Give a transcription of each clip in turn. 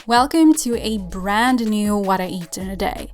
Welcome to a brand new What I Eat in a Day.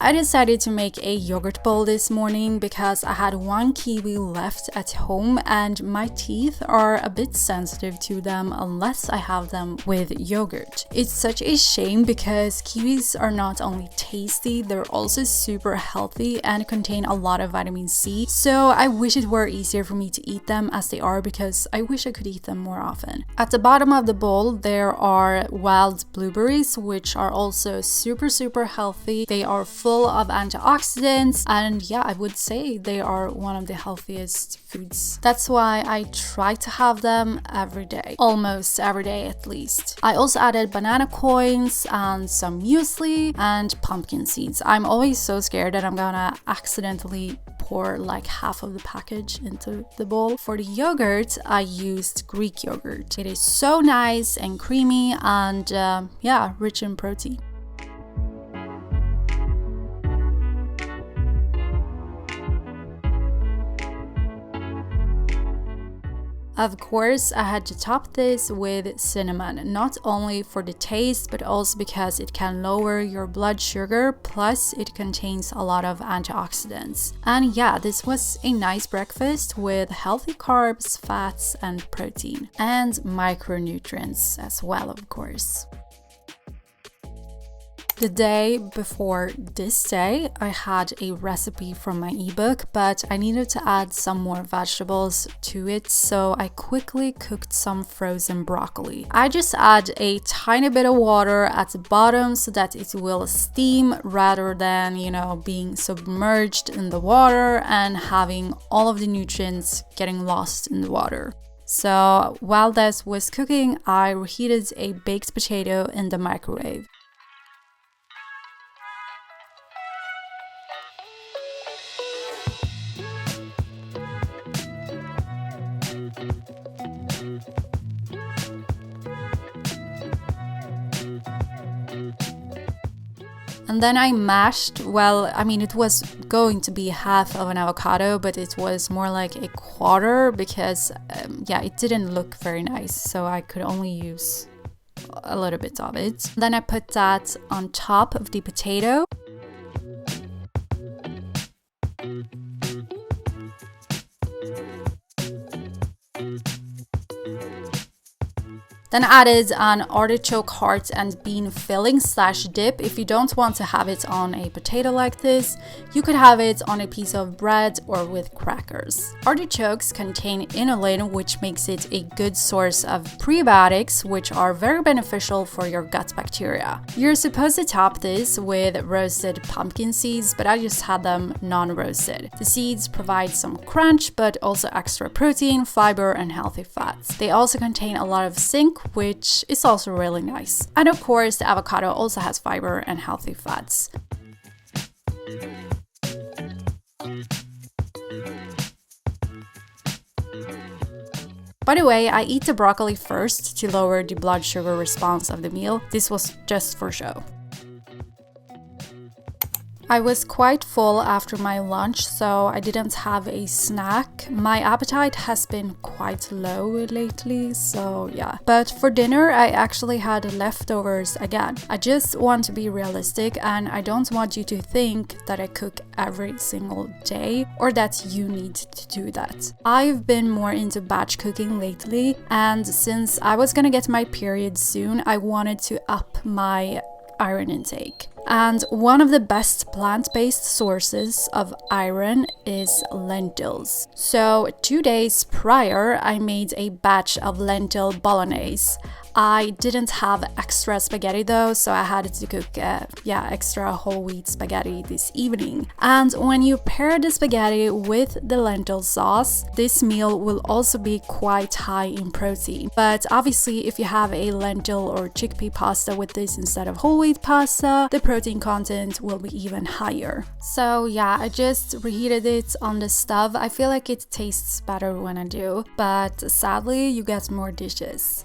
I decided to make a yogurt bowl this morning because I had one kiwi left at home and my teeth are a bit sensitive to them unless I have them with yogurt. It's such a shame because kiwis are not only tasty, they're also super healthy and contain a lot of vitamin C. So I wish it were easier for me to eat them as they are because I wish I could eat them more often. At the bottom of the bowl there are wild blueberries, which are also super healthy. They are full of antioxidants and I would say they are one of the healthiest foods. That's why I try to have them every day, almost every day at least. I also added banana coins and some muesli and pumpkin seeds. I'm always so scared that I'm gonna accidentally pour like half of the package into the bowl. For the yogurt, I used Greek yogurt. It is so nice and creamy and rich in protein. Of course, I had to top this with cinnamon, not only for the taste, but also because it can lower your blood sugar, plus it contains a lot of antioxidants. And this was a nice breakfast with healthy carbs, fats, and protein, and micronutrients as well, of course. The day before this day, I had a recipe from my ebook, but I needed to add some more vegetables to it, so I quickly cooked some frozen broccoli. I just add a tiny bit of water at the bottom so that it will steam rather than, being submerged in the water and having all of the nutrients getting lost in the water. So while this was cooking, I reheated a baked potato in the microwave. And then I mashed, it was going to be half of an avocado, but it was more like a quarter because, it didn't look very nice. So I could only use a little bit of it. Then I put that on top of the potato. Then added an artichoke heart and bean filling / dip. If you don't want to have it on a potato like this, you could have it on a piece of bread or with crackers. Artichokes contain inulin, which makes it a good source of prebiotics, which are very beneficial for your gut bacteria. You're supposed to top this with roasted pumpkin seeds, but I just had them non-roasted. The seeds provide some crunch, but also extra protein, fiber, and healthy fats. They also contain a lot of zinc, which is also really nice. And of course, the avocado also has fiber and healthy fats. By the way, I eat the broccoli first to lower the blood sugar response of the meal. This was just for show. I was quite full after my lunch, so I didn't have a snack. My appetite has been quite low lately, But for dinner, I actually had leftovers again. I just want to be realistic and I don't want you to think that I cook every single day or that you need to do that. I've been more into batch cooking lately, and since I was gonna get my period soon, I wanted to up my iron intake. And one of the best plant-based sources of iron is lentils. So 2 days prior, I made a batch of lentil bolognese. I didn't have extra spaghetti though, so I had to cook extra whole wheat spaghetti this evening. And when you pair the spaghetti with the lentil sauce, this meal will also be quite high in protein. But obviously, if you have a lentil or chickpea pasta with this instead of whole wheat pasta, the protein content will be even higher. So I just reheated it on the stove. I feel like it tastes better when I do, but sadly, you get more dishes.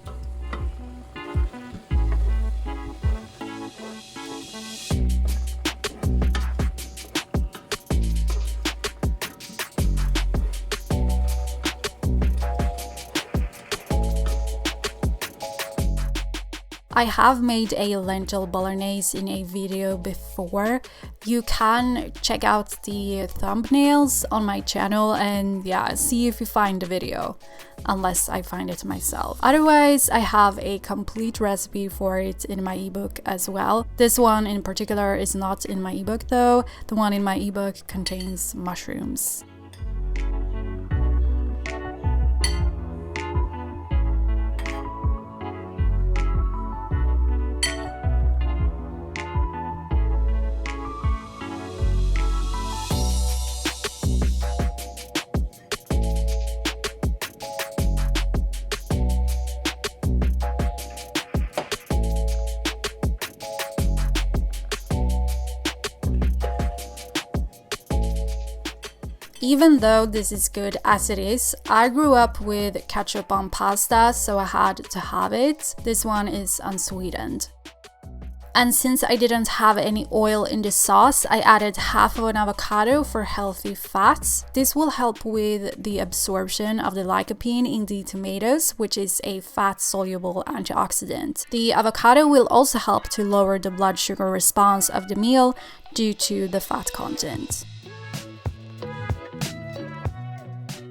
I have made a lentil bolognese in a video before. You can check out the thumbnails on my channel and yeah, see if you find the video, unless I find it myself. Otherwise, I have a complete recipe for it in my ebook as well. This one in particular is not in my ebook though. The one in my ebook contains mushrooms. Even though this is good as it is, I grew up with ketchup on pasta, so I had to have it. This one is unsweetened. And since I didn't have any oil in the sauce, I added half of an avocado for healthy fats. This will help with the absorption of the lycopene in the tomatoes, which is a fat-soluble antioxidant. The avocado will also help to lower the blood sugar response of the meal due to the fat content.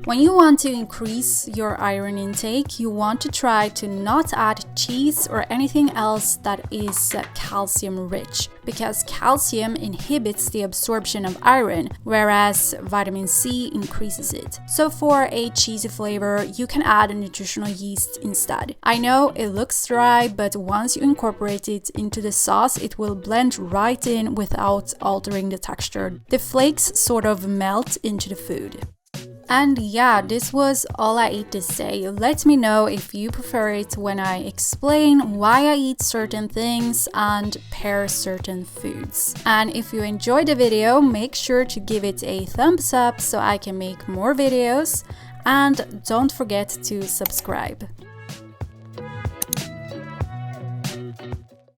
When you want to increase your iron intake, you want to try to not add cheese or anything else that is calcium rich, because calcium inhibits the absorption of iron, whereas vitamin C increases it. So for a cheesy flavor, you can add a nutritional yeast instead. I know it looks dry, but once you incorporate it into the sauce, it will blend right in without altering the texture. The flakes sort of melt into the food. And yeah, this was all I ate this day. Let me know if you prefer it when I explain why I eat certain things and pair certain foods. And if you enjoyed the video, make sure to give it a thumbs up so I can make more videos. And don't forget to subscribe.